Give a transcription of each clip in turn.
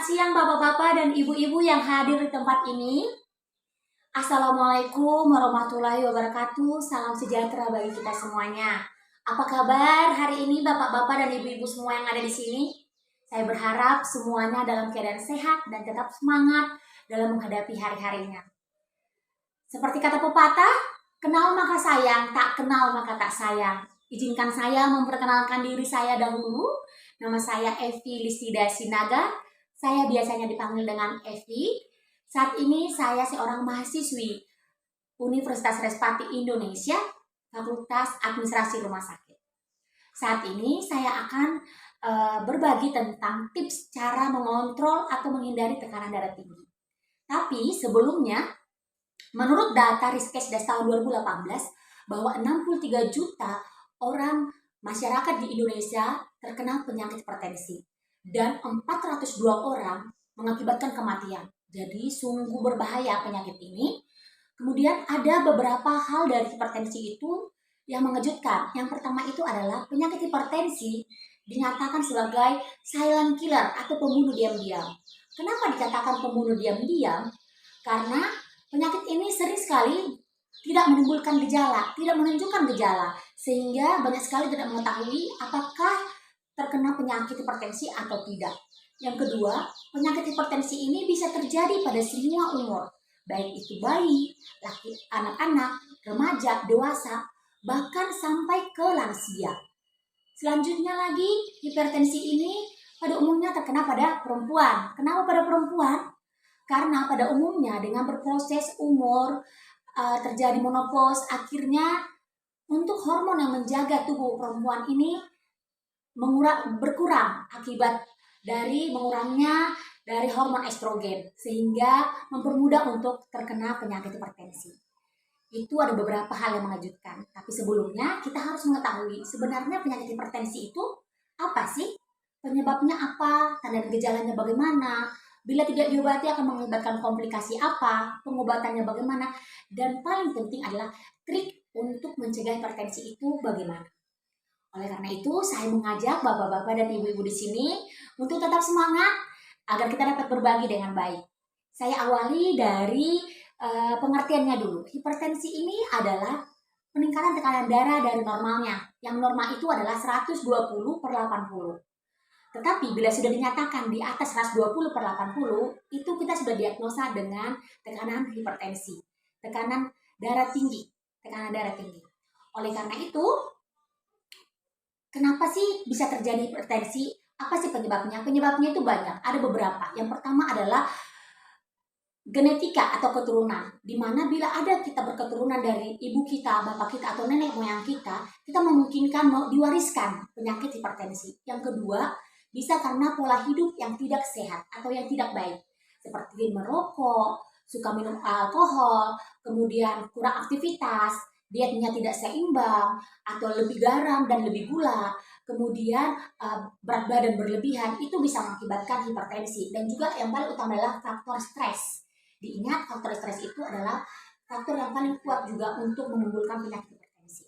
siang bapak-bapak dan ibu-ibu yang hadir di tempat ini. Assalamualaikum warahmatullahi wabarakatuh. Salam sejahtera bagi kita semuanya. Apa kabar hari ini bapak-bapak dan ibu-ibu semua yang ada di sini? Saya berharap semuanya dalam keadaan sehat dan tetap semangat dalam menghadapi hari-harinya. Seperti kata pepatah, kenal maka sayang, tak kenal maka tak sayang. Izinkan saya memperkenalkan diri saya dahulu. Nama saya Evi Listida Sinaga. Saya biasanya dipanggil dengan Evi. Saat ini saya seorang mahasiswi Universitas Respati Indonesia, Fakultas Administrasi Rumah Sakit. Saat ini saya akan berbagi tentang tips cara mengontrol atau menghindari tekanan darah tinggi. Tapi sebelumnya, menurut data Riskesdas tahun 2018, bahwa 63 juta orang masyarakat di Indonesia terkena penyakit hipertensi dan 402 orang mengakibatkan kematian. Jadi sungguh berbahaya penyakit ini. Kemudian ada beberapa hal dari hipertensi itu yang mengejutkan. Yang pertama itu adalah penyakit hipertensi dinyatakan sebagai silent killer atau pembunuh diam-diam. Kenapa dikatakan pembunuh diam-diam? Karena penyakit ini sering sekali tidak menimbulkan gejala, tidak menunjukkan gejala, sehingga banyak sekali tidak mengetahui apakah terkena penyakit hipertensi atau tidak. Yang kedua, penyakit hipertensi ini bisa terjadi pada semua umur, baik itu bayi, anak-anak, remaja, dewasa, bahkan sampai ke lansia. Selanjutnya lagi, hipertensi ini pada umumnya terkena pada perempuan. Kenapa pada perempuan? Karena pada umumnya dengan berproses umur, terjadi menopause, akhirnya untuk hormon yang menjaga tubuh perempuan ini berkurang akibat dari mengurangnya dari hormon estrogen, sehingga mempermudah untuk terkena penyakit hipertensi. Itu ada beberapa hal yang mengejutkan. Tapi sebelumnya kita harus mengetahui sebenarnya penyakit hipertensi itu apa sih? Penyebabnya apa? Tanda dan gejalanya bagaimana? Bila tidak diobati akan mengakibatkan komplikasi apa? Pengobatannya bagaimana? Dan paling penting adalah trik untuk mencegah hipertensi itu bagaimana? Oleh karena itu, saya mengajak bapak-bapak dan ibu-ibu di sini untuk tetap semangat agar kita dapat berbagi dengan baik. Saya awali dari pengertiannya dulu. Hipertensi ini adalah peningkatan tekanan darah dari normalnya. Yang normal itu adalah 120/80. Tetapi bila sudah dinyatakan di atas 120/80, itu kita sudah diagnosa dengan tekanan hipertensi, tekanan darah tinggi. Oleh karena itu, kenapa sih bisa terjadi hipertensi? Apa sih penyebabnya? Penyebabnya itu banyak. Ada beberapa. Yang pertama adalah genetika atau keturunan. Di mana bila ada kita berketurunan dari ibu kita, bapak kita, atau nenek moyang kita memungkinkan diwariskan penyakit hipertensi. Yang kedua, bisa karena pola hidup yang tidak sehat atau yang tidak baik. Seperti merokok, suka minum alkohol, kemudian kurang aktivitas, dietnya tidak seimbang, atau lebih garam dan lebih gula, kemudian berat badan berlebihan, itu bisa mengakibatkan hipertensi. Dan juga yang paling utama adalah faktor stres. Diingat, faktor stres itu adalah faktor yang paling kuat juga untuk menimbulkan penyakit hipertensi.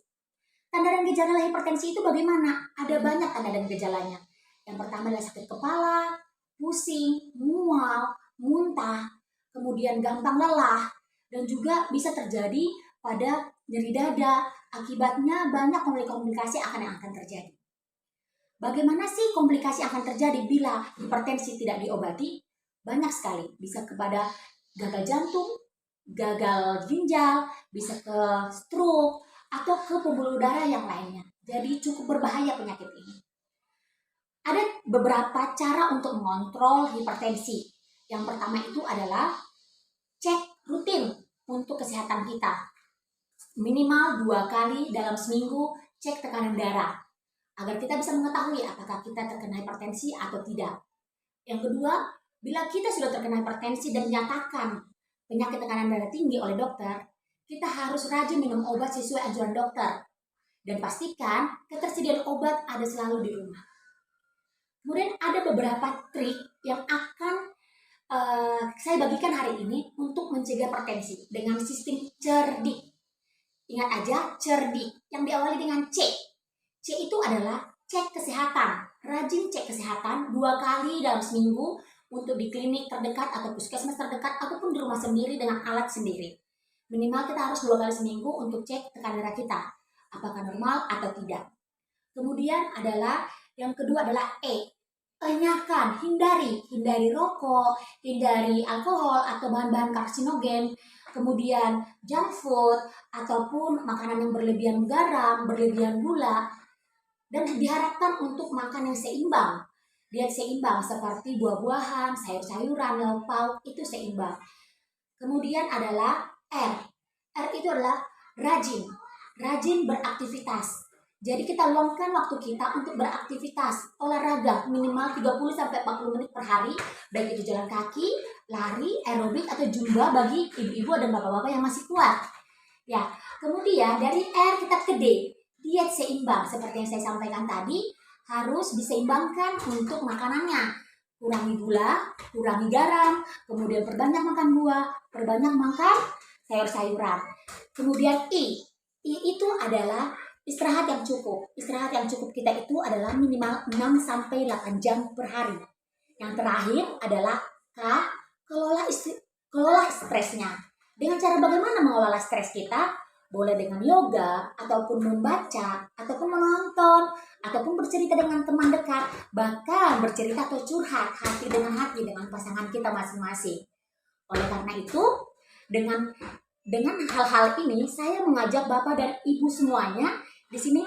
Tanda dan gejala hipertensi itu bagaimana? Ada banyak tanda dan gejalanya. Yang pertama adalah sakit kepala, pusing, mual, muntah, kemudian gampang lelah, dan juga bisa terjadi pada nyeri dada. Akibatnya banyak komplikasi yang akan terjadi. Bagaimana sih komplikasi akan terjadi bila hipertensi tidak diobati? Banyak sekali, bisa kepada gagal jantung, gagal ginjal, bisa ke stroke, atau ke pembuluh darah yang lainnya. Jadi cukup berbahaya penyakit ini. Ada beberapa cara untuk mengontrol hipertensi. Yang pertama itu adalah cek rutin untuk kesehatan kita. Minimal 2 kali dalam seminggu cek tekanan darah, agar kita bisa mengetahui apakah kita terkena hipertensi atau tidak. Yang kedua, bila kita sudah terkena hipertensi dan dinyatakan penyakit tekanan darah tinggi oleh dokter, kita harus rajin minum obat sesuai anjuran dokter. Dan pastikan ketersediaan obat ada selalu di rumah. Kemudian ada beberapa trik yang akan saya bagikan hari ini untuk mencegah hipertensi dengan sistem cerdik. Ingat aja, cerdik yang diawali dengan C. C itu adalah cek kesehatan. Rajin cek kesehatan 2 kali dalam seminggu untuk di klinik terdekat atau puskesmas terdekat ataupun di rumah sendiri dengan alat sendiri. Minimal kita harus 2 kali seminggu untuk cek tekanan darah kita, apakah normal atau tidak. Kemudian yang kedua adalah tanyakan, hindari rokok, hindari alkohol atau bahan-bahan karsinogen, kemudian junk food ataupun makanan yang berlebihan garam, berlebihan gula, dan diharapkan untuk makan yang seimbang. Diet seimbang seperti buah-buahan, sayur-sayuran, lauk pauk itu seimbang. Kemudian adalah R. R itu adalah rajin beraktivitas. Jadi kita luangkan waktu kita untuk beraktivitas, olahraga minimal 30-40 menit per hari, baik itu jalan kaki, lari, aerobik atau zumba bagi ibu-ibu dan bapak-bapak yang masih kuat. Ya, kemudian dari R kita ke D, diet seimbang seperti yang saya sampaikan tadi, harus diseimbangkan untuk makanannya. Kurangi gula, kurangi garam, kemudian perbanyak makan buah, perbanyak makan sayur-sayuran. Kemudian I itu adalah istirahat yang cukup. Istirahat yang cukup kita itu adalah minimal 6-8 jam per hari. Yang terakhir adalah K, kelola stresnya. Dengan cara bagaimana mengelola stres kita? Boleh dengan yoga, ataupun membaca, ataupun menonton, ataupun bercerita dengan teman dekat, bahkan bercerita atau curhat hati dengan pasangan kita masing-masing. Oleh karena itu, dengan hal-hal ini, saya mengajak Bapak dan Ibu semuanya di sini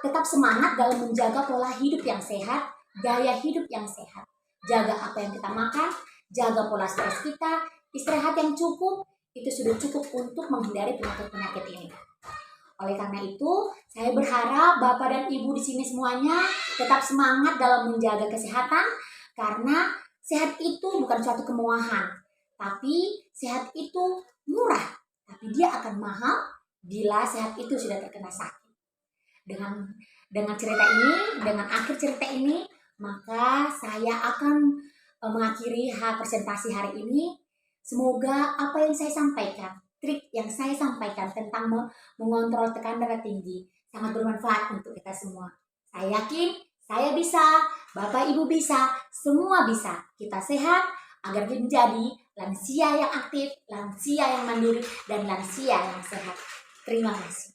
tetap semangat dalam menjaga pola hidup yang sehat, gaya hidup yang sehat. Jaga apa yang kita makan, jaga pola stres kita, istirahat yang cukup, itu sudah cukup untuk menghindari penyakit-penyakit ini. Oleh karena itu, saya berharap Bapak dan Ibu di sini semuanya tetap semangat dalam menjaga kesehatan, karena sehat itu bukan suatu kemewahan, tapi sehat itu murah, tapi dia akan mahal bila sehat itu sudah terkena sakit. Dengan cerita ini, dengan akhir cerita ini, maka saya akan mengakhiri presentasi hari ini. Semoga apa yang saya sampaikan, trik yang saya sampaikan tentang mengontrol tekanan darah tinggi sangat bermanfaat untuk kita semua. Saya yakin saya bisa, Bapak Ibu bisa, semua bisa. Kita sehat agar kita menjadi lansia yang aktif, lansia yang mandiri, dan lansia yang sehat. Terima kasih.